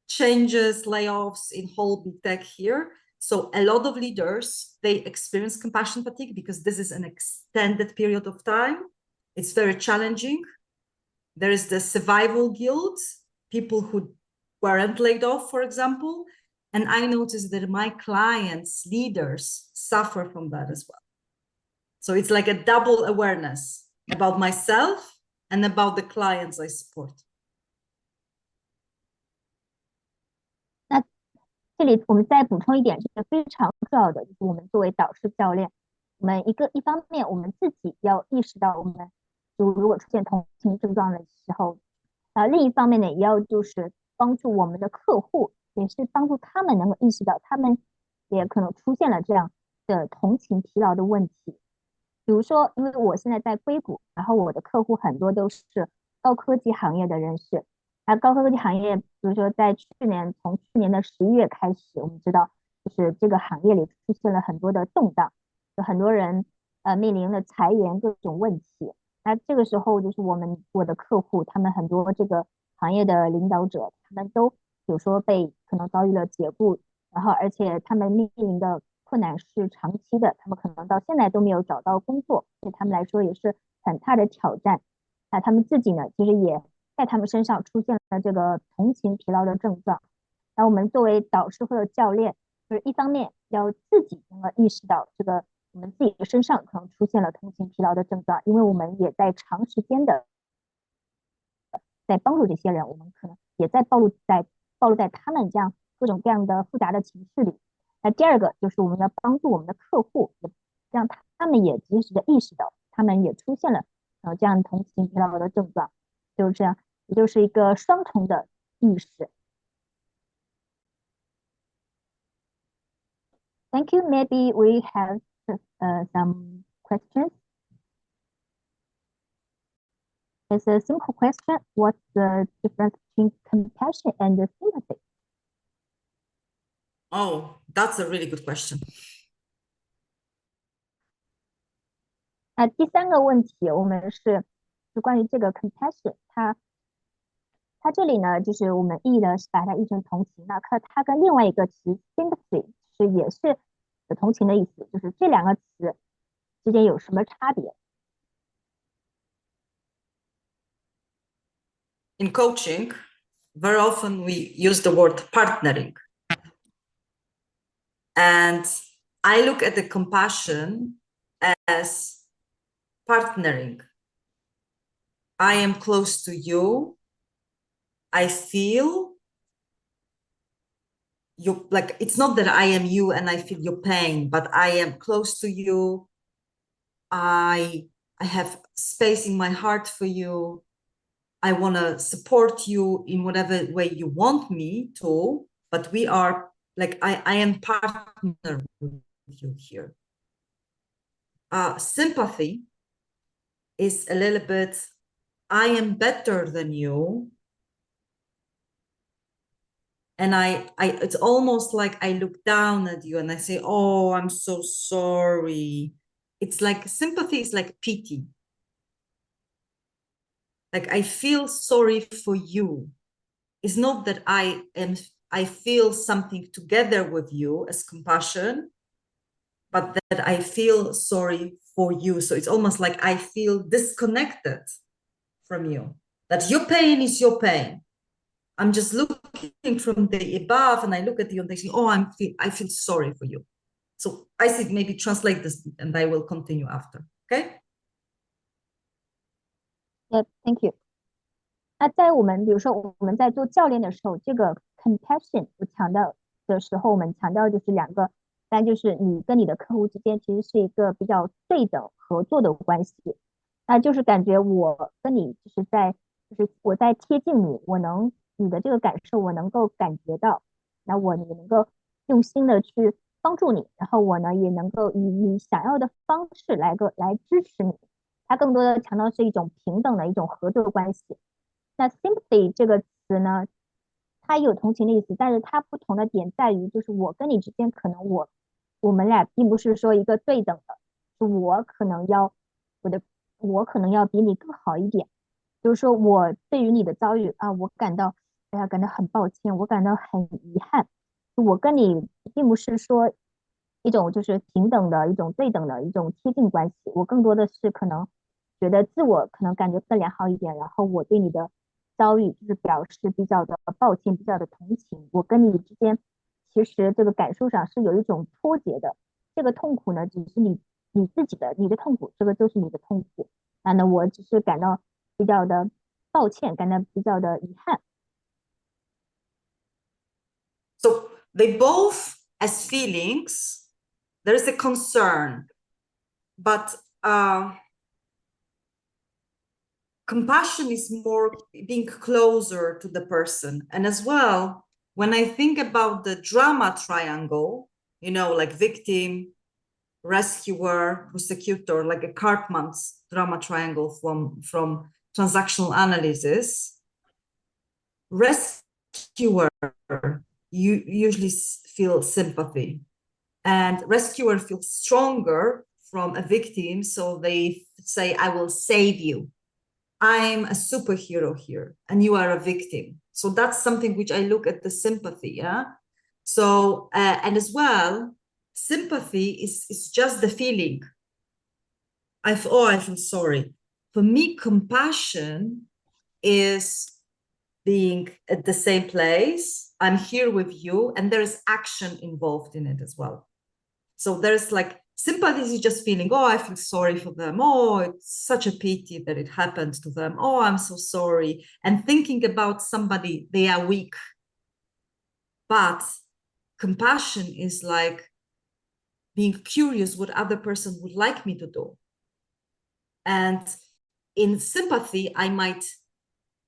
changes, layoffs in whole big tech here. So a lot of leaders, they experience compassion fatigue because this is an extended period of time. It's very challenging. There is the survival guilt, people who weren't laid off, for example. And I noticed that my clients, leaders, suffer from that as well. So it's like a double awareness about myself and about the clients I support. 那这里我们再补充一点，这个非常重要的，就是我们作为导师教练，我们一方面我们自己要意识到我们就如果出现同情症状的时候，另一方面呢，也要就是帮助我们的客户，也是帮助他们能够意识到他们也可能出现了这样的同情疲劳的问题。比如说，因为我现在在硅谷，然后我的客户很多都是高科技行业的人士。高科技行业，比如说从去年的11月开始，我们知道就是这个行业里出现了很多的动荡，有很多人面临了裁员各种问题。那这个时候就是我的客户，他们很多这个行业的领导者，他们都比如说可能遭遇了解雇，然后而且他们面临的困难是长期的，他们可能到现在都没有找到工作，对他们来说也是很大的挑战。那他们自己呢，其实也在他们身上出现了这个同情疲劳的症状。那我们作为导师或者教练，就是一方面要自己能够意识到这个我们自己的身上可能出现了同情疲劳的症状，因为我们也在长时间的在帮助这些人，我们可能也在暴露在他们这样各种各样的复杂的情绪里。那第二个就是我们要帮助我们的客户，让他们也及时的意识到他们也出现了这样同情疲劳的症状，就是这样，也就是一个双重的意识。Thank you. Maybe we have some questions. It's a simple question. What's the difference between compassion and sympathy? Oh, that's a really good question. 第三个问题，我们是关于这个 compassion，它这里呢，就是我们是把它译成同情，那它跟另外一个词 sympathy 也是有同情的意思，就是这两个词之间有什么差别？ In coaching, very often we use the word partnering. And I look at the compassion as partnering. I am close to you. I feel you, like, it's not that I am you and I feel your pain, but I am close to you. I have space in my heart for you. I want to support you in whatever way you want me to, but we are like, I am partner with you here. Sympathy is a little bit, I am better than you. And it's almost like I look down at you and I say, oh, I'm so sorry. It's like sympathy is like pity. Like I feel sorry for you. It's not that I feel something together with you as compassion, but that I feel sorry for you. So it's almost like I feel disconnected from you. That your pain is your pain. I'm just looking from the above and I look at you and I say, oh, I feel sorry for you. So I said, maybe translate this and I will continue after. Okay? Yeah, thank you. 那在我们比如说我们在做教练的时候，这个 compassion 我强调的时候，我们强调就是两个，但就是你跟你的客户之间其实是一个比较对等合作的关系，那就是感觉我跟你就是我在贴近你，你的这个感受我能够感觉到，那我也能够用心的去帮助你，然后我呢也能够以你想要的方式来支持你，它更多的强调是一种平等的一种合作关系。那 sympathy 这个词呢，它有同情的意思，但是它不同的点在于，就是我跟你之间可能我们俩并不是说一个对等的，我可能要比你更好一点，就是说我对于你的遭遇啊，我感到很抱歉，我感到很遗憾，我跟你并不是说一种就是平等的一种对等的一种贴近关系，我更多的是可能觉得自我可能感觉更良好一点，然后我对你的遭遇就是表示比较的抱歉，比较的同情。我跟你之间其实这个感受上是有一种脱节的，这个痛苦呢，只是你自己的你的痛苦，这个就是你的痛苦。那我只是感到比较的抱歉，感到比较的遗憾。So they both, as feelings, there is a concern, but compassion is more being closer to the person. And as well, when I think about the drama triangle, you know, like victim, rescuer, prosecutor, like a Cartman's drama triangle from transactional analysis, rescuer, you usually feel sympathy, and rescuer feels stronger from a victim, so they say, I will save you. I'm a superhero here and you are a victim. So that's something which I look at the sympathy, yeah? So, and as well, sympathy is just the feeling. I feel sorry. For me, compassion is being at the same place. I'm here with you, and there is action involved in it as well. So there's like, sympathy is just feeling, oh, I feel sorry for them. Oh, it's such a pity that it happened to them. Oh, I'm so sorry. And thinking about somebody, they are weak. But compassion is like being curious what other person would like me to do. And in sympathy, I might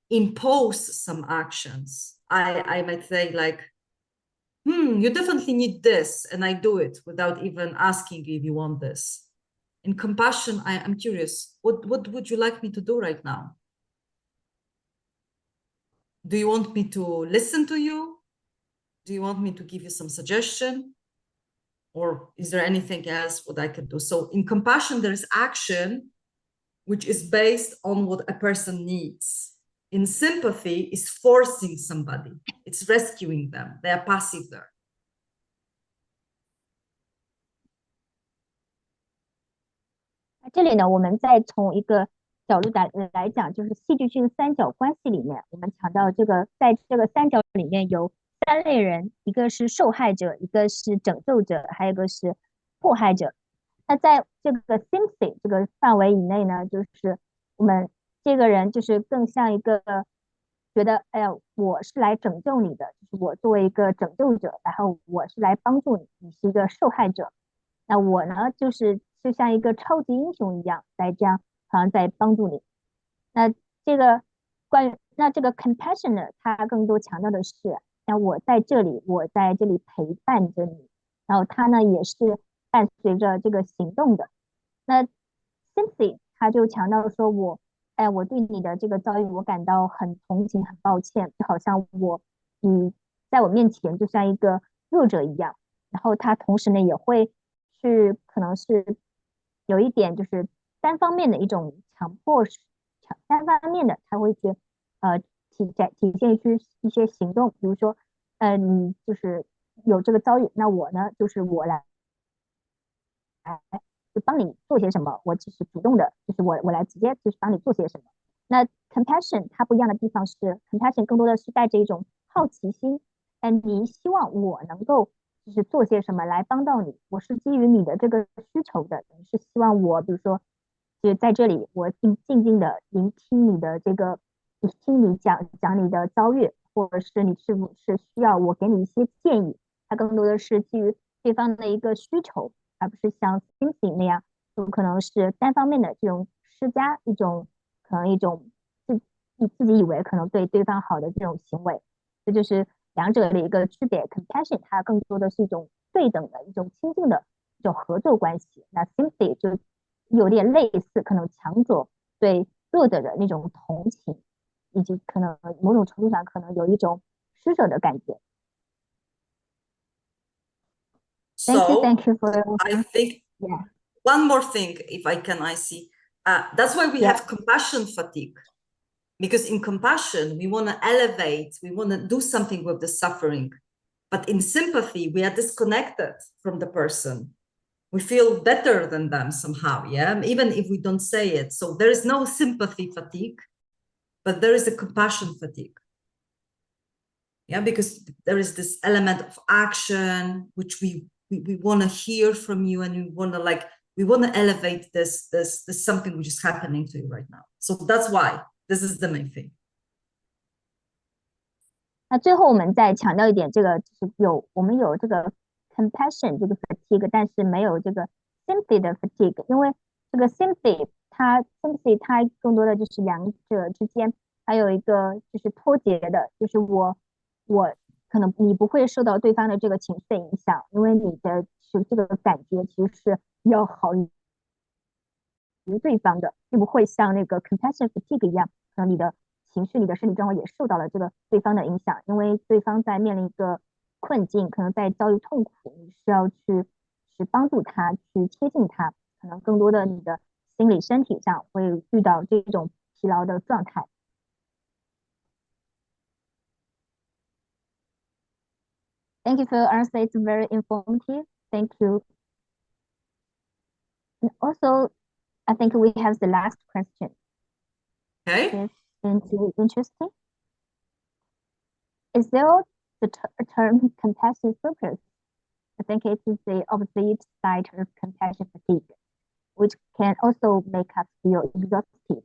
impose some actions. I might say like, you definitely need this, and I do it without even asking if you want this. In compassion, I'm curious, what would you like me to do right now? Do you want me to listen to you? Do you want me to give you some suggestion? Or is there anything else what I can do? So in compassion, there is action, which is based on what a person needs. In sympathy, is forcing somebody. It's rescuing them. They are passive there. 这里呢，我们再从一个角度来讲，就是戏剧性三角关系里面，我们强调这个，在这个三角里面有3类人，一个是受害者，一个是拯救者，还有一个是迫害者。那在这个 sympathy 这个范围以内呢，就是我们这个人就是更像一个觉得，哎呀，我是来拯救你的，就是我作为一个拯救者，然后我是来帮助你，你是一个受害者。那我呢，就像一个超级英雄一样，来这样好像在帮助你。那这个这个 compassion 呢，它更多强调的是，那我在这里陪伴着你，然后它呢也是伴随着这个行动的。那 sympathy 它就强调说我对你的这个遭遇我感到很同情很抱歉，就好像你在我面前就像一个弱者一样。然后它同时呢也会可能是有一点就是单方面的一种单方面的，它会体现出一些行动，比如说你就是有这个遭遇，那我呢就是我来就帮你做些什么，我就是主动的，就是我来直接就是帮你做些什么。那 compassion 它不一样的地方是 compassion 更多的是带着一种好奇心，你希望我能够就是做些什么来帮到你，我是基于你的这个需求的，你是希望我比如说就在这里我静静的聆听你的这个听你讲你的遭遇，或者是你是不是需要我给你一些建议，它更多的是基于对方的一个需求，而不是像 sympathy 那样有可能是单方面的这种施加可能一种自己以为可能对对方好的这种行为。这就是两者的一个区别。 compassion 它更多的是一种对等的一种亲近的一种合作关系，那 sympathy 就有点类似可能强者对弱者的那种同情，以及可能某种程度上可能有一种施舍的感觉。Thank you for your I think one more thing, if I see, that's why we have compassion fatigue. Because in compassion, we want to elevate, we want to do something with the suffering. But in sympathy, we are disconnected from the person. We feel better than them somehow, yeah? Even if we don't say it. So there is no sympathy fatigue, but there is a compassion fatigue. Yeah, because there is this element of action, which we want to hear from you, and we want to elevate this something which is happening to you right now. So that's why this is the main thing. 那最后我们再强调一点，这个就是我们有这个 compassion 这个 fatigue， 但是没有这个 sympathy 的 fatigue， 因为这个 sympathy 它更多的就是两者之间还有一个就是脱节的，就是我可能你不会受到对方的这个情绪的影响，因为你的这个感觉其实是要好于对方的，并不会像那个 compassion fatigue 一样，可能你的情绪、你的身体状况也受到了这个对方的影响，因为对方在面临一个困境，可能在遭遇痛苦，你需要去帮助他，去贴近他，可能更多的你的心理身体上会遇到这种疲劳的状态。Thank you for your answer. It's very informative. Thank you. And also, I think we have the last question. Okay. It's interesting. Is there the term compassion surplus? I think it is the opposite side of compassion fatigue, which can also make us feel exhausted.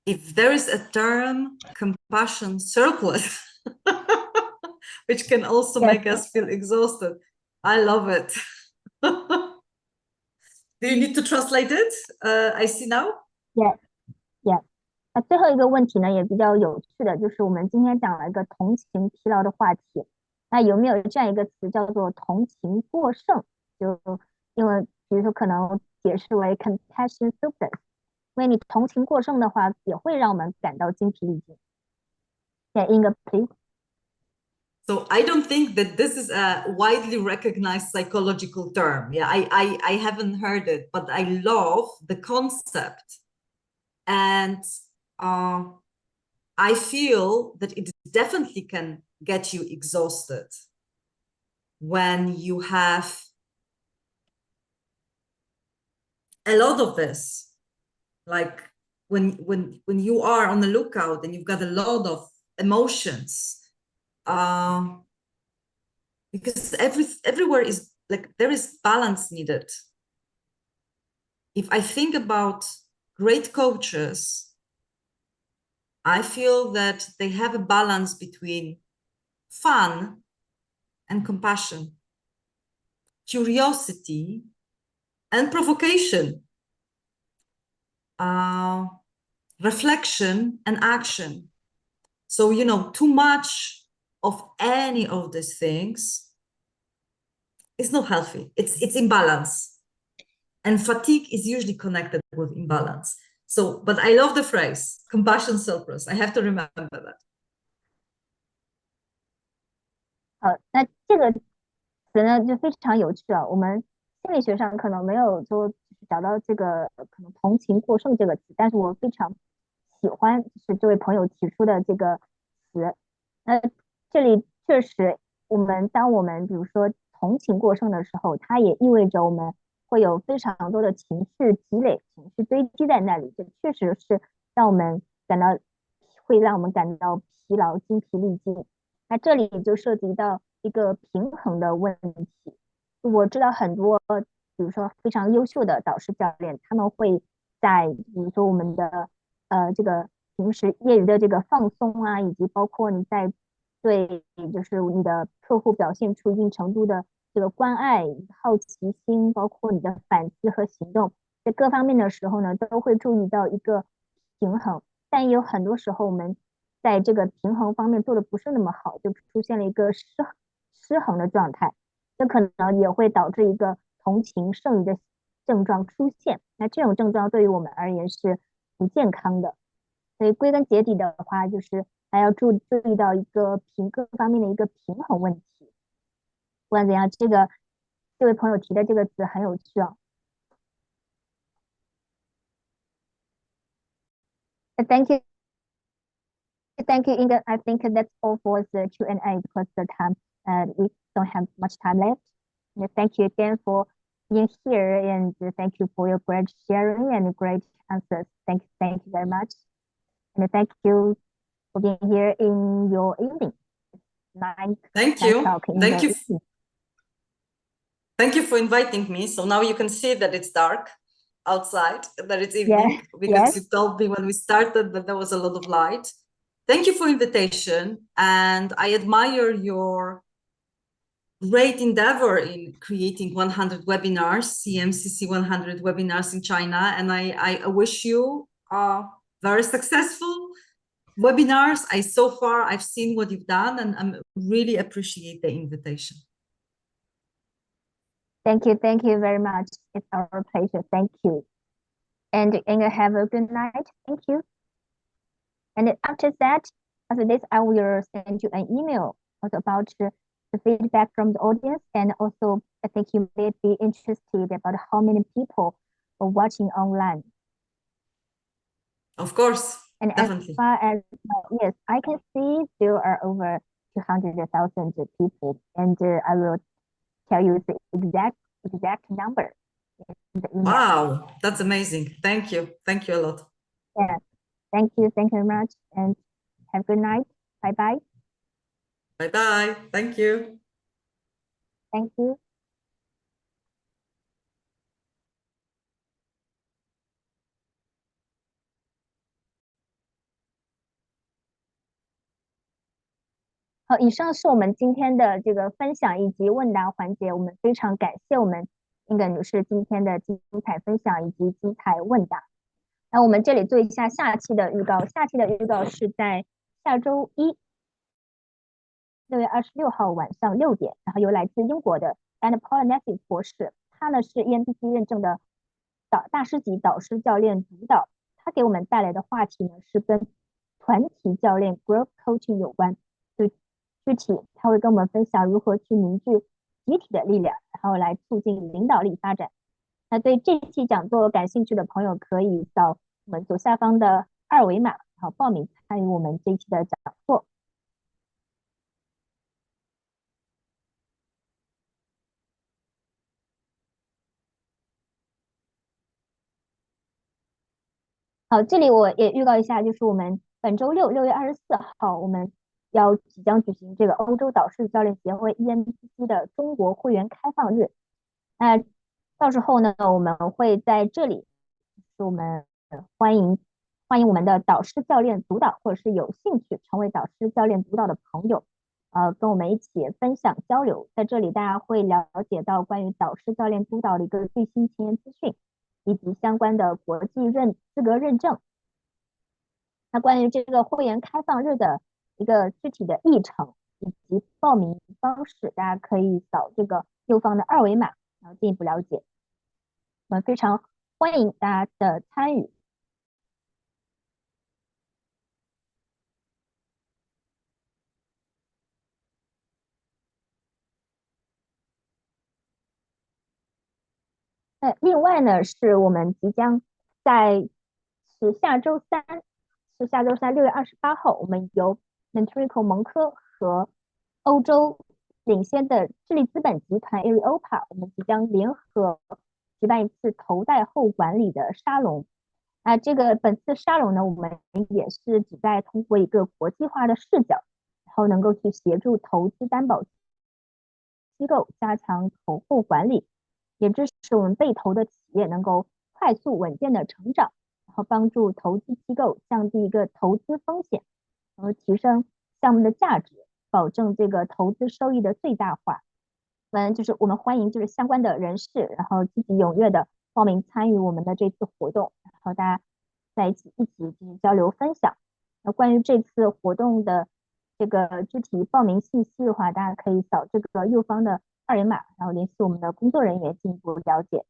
If there is a term compassion surplus, which can also Yes. make us feel exhausted, I love it. Do you need to translate it? I see now. Yes, yes. 那最后一个问题呢，也比较有趣的，就是我们今天讲了一个同情疲劳的话题。那有没有这样一个词叫做同情过剩？就因为比如说可能解释为 compassion surplus， 因为你同情过剩的话，也会让我们感到精疲力尽。Yeah, Inga, please. So I don't think that this is a widely recognized psychological term. Yeah, I haven't heard it, but I love the concept. And I feel that it definitely can get you exhausted when you have a lot of this. Like when you are on the lookout and you've got a lot of emotions. Because everywhere is like there is balance needed. If I think about great coaches, I feel that they have a balance between fun and compassion, curiosity and provocation, reflection and action. So, you know, too much of any of these things is not healthy. It's imbalance. And fatigue is usually connected with imbalance. So, but I love the phrase, compassion surplus. I have to remember that. 那这个词呢就非常有趣啊。我们心理学上可能没有说找到这个可能同情过剩这个词，但是我非常喜欢就是这位朋友提出的这个词。那这里确实，当我们比如说同情过剩的时候，它也意味着我们会有非常多的情绪积累、情绪堆积在那里，这确实是会让我们感到疲劳、精疲力尽。那这里就涉及到一个平衡的问题。我知道很多，比如说非常优秀的导师教练，他们会在比如说我们的这个平时业余的这个放松啊，以及包括你在对就是你的客户表现出一定程度的这个关爱、好奇心，包括你的反思和行动，在各方面的时候呢，都会注意到一个平衡。但有很多时候我们在这个平衡方面做的不是那么好，就出现了一个失衡的状态，这可能也会导致一个同情剩余的症状出现。那这种症状对于我们而言是不健康的。所以归根结底的话，就是还要注意到一个各方面的一个平衡问题。不管怎样，这位朋友提的这个词很有趣啊。Thank you. Thank you, Inga. I think that's all for the Q&A because we don't have much time left. And thank you again for being here, and thank you for your great sharing and great answers. Thank you very much. And thank you for being here in your evening. Thank you. Thank you for inviting me. So now you can see that it's dark outside, that it's evening, because you told me when we started that there was a lot of light. Thank you for invitation, and I admire your great endeavor in creating 100 webinars, EMCC 100 webinars in China, and I wish you very successful webinars. So far I've seen what you've done, and I really appreciate the invitation. Thank you very much. It's our pleasure. Thank you. And Inga, have a good night. Thank you. And after this, I will send you an email also about the feedback from the audience, and also I think you may be interested about how many people are watching online. Of course, And definitely. as far as yes, I can see there are over 200,000 people, and I will tell you the exact number in the email. Wow, that's amazing. Thank you a lot. Yeah, thank you very much, and have a good night. Bye bye. Bye bye. Thank you. Thank you. 好，以上是我们今天的这个分享以及问答环节。我们非常感谢我们英格女士今天的精彩分享以及精彩问答。那我们这里做一下下期的预告。下期的预告是在下周一，6月26号晚上6点，然后由来自英国的 Anna Polonesi 博士，他呢是 EMCC 认证的大师级导师教练主导。他给我们带来的话题呢是跟团体教练 Group Coaching 有关。具体他会跟我们分享如何去凝聚集体的力量，然后来促进领导力发展。那对这期讲座感兴趣的朋友，可以扫我们左下方的二维码，然后报名参与我们这一期的讲座。好，这里我也预告一下，就是我们本周六6月24号，我们即将举行这个欧洲导师教练协会 EMCC 的中国会员开放日。那到时候呢，我们会在这里，是我们欢迎我们的导师教练督导，或者是有兴趣成为导师教练督导的朋友，跟我们一起分享交流。在这里，大家会了解到关于导师教练督导的一个最新前沿资讯，以及相关的国际资格认证。那关于这个会员开放日的一个具体的议程以及报名方式，大家可以扫这个右方的二维码，然后进一步了解。我们非常欢迎大家的参与。另外呢，是我们即将下周三6月28号，我们由 Mentorico 蒙科和欧洲领先的智力资本集团 Areopa， 我们即将联合举办一次头贷后管理的沙龙。本次沙龙呢，我们也是旨在通过一个国际化的视角，然后能够去协助投资担保机构加强投后管理，也支持我们被投的企业能够快速稳健的成长，然后帮助投资机构降低一个投资风险，然后提升项目的价值，保证这个投资收益的最大化。我们欢迎相关的人士，然后积极踊跃的报名参与我们的这次活动，然后大家在一起进行交流分享。那关于这次活动的这个具体报名信息的话，大家可以扫这个右方的二维码，然后联系我们的工作人员进一步了解。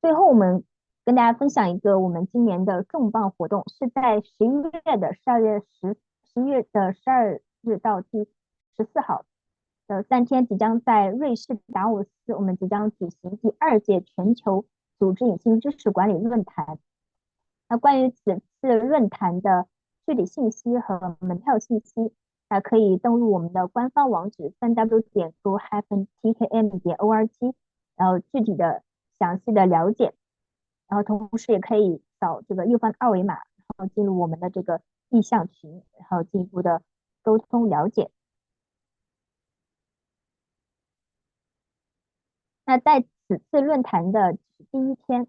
最后，我们跟大家分享一个我们今年的重磅活动，是在11月的12日到第14号的3天，即将在瑞士达沃斯，我们即将举行第2届全球组织隐性知识管理论坛。那关于此次论坛的具体信息和门票信息，可以登录我们的官方网址3w.go-TKM.org， 然后具体的详细的了解，然后同时也可以扫这个右方的二维码，然后进入我们的这个意向群，然后进一步的沟通了解。那在此次论坛的第一天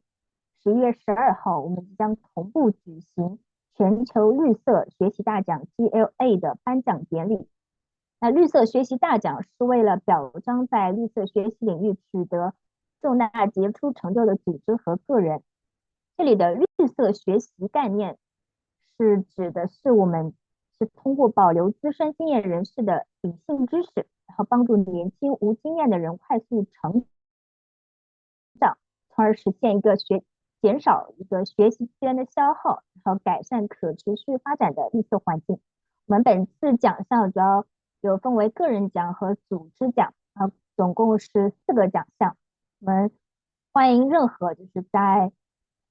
，11月12号，我们即将同步举行全球绿色学习大奖 GLA 的颁奖典礼。那绿色学习大奖是为了表彰在绿色学习领域取得重大杰出成就的组织和个人。这里的绿色学习概念是指的是我们是通过保留资深经验人士的隐性知识，然后帮助年轻无经验的人快速成长，从而实现减少一个学习资源的消耗，然后改善可持续发展的绿色环境。我们本次奖项主要有分为个人奖和组织奖，然后总共是4个奖项。我们欢迎任何就是在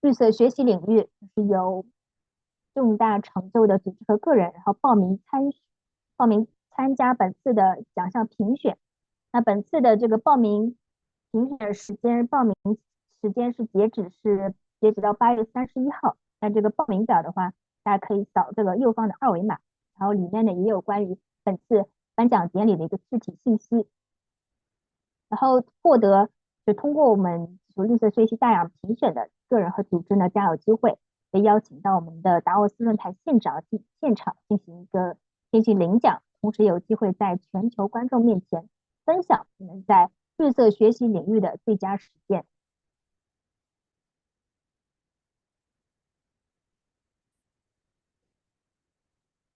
绿色学习领域就是有重大成就的组织和个人，然后报名参加本次的奖项评选。那本次的这个评选报名时间是截止到8月31号。那这个报名表的话，大家可以扫这个右方的2维码，然后里面呢也有关于本次颁奖典礼的一个具体信息。然后通过我们绿色学习大奖评选的个人和组织呢，将有机会被邀请到我们的达沃斯论坛现场进行领奖，同时有机会在全球观众面前分享你们在绿色学习领域的最佳实践。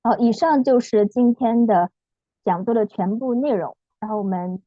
好，以上就是今天的讲座的全部内容。然后我们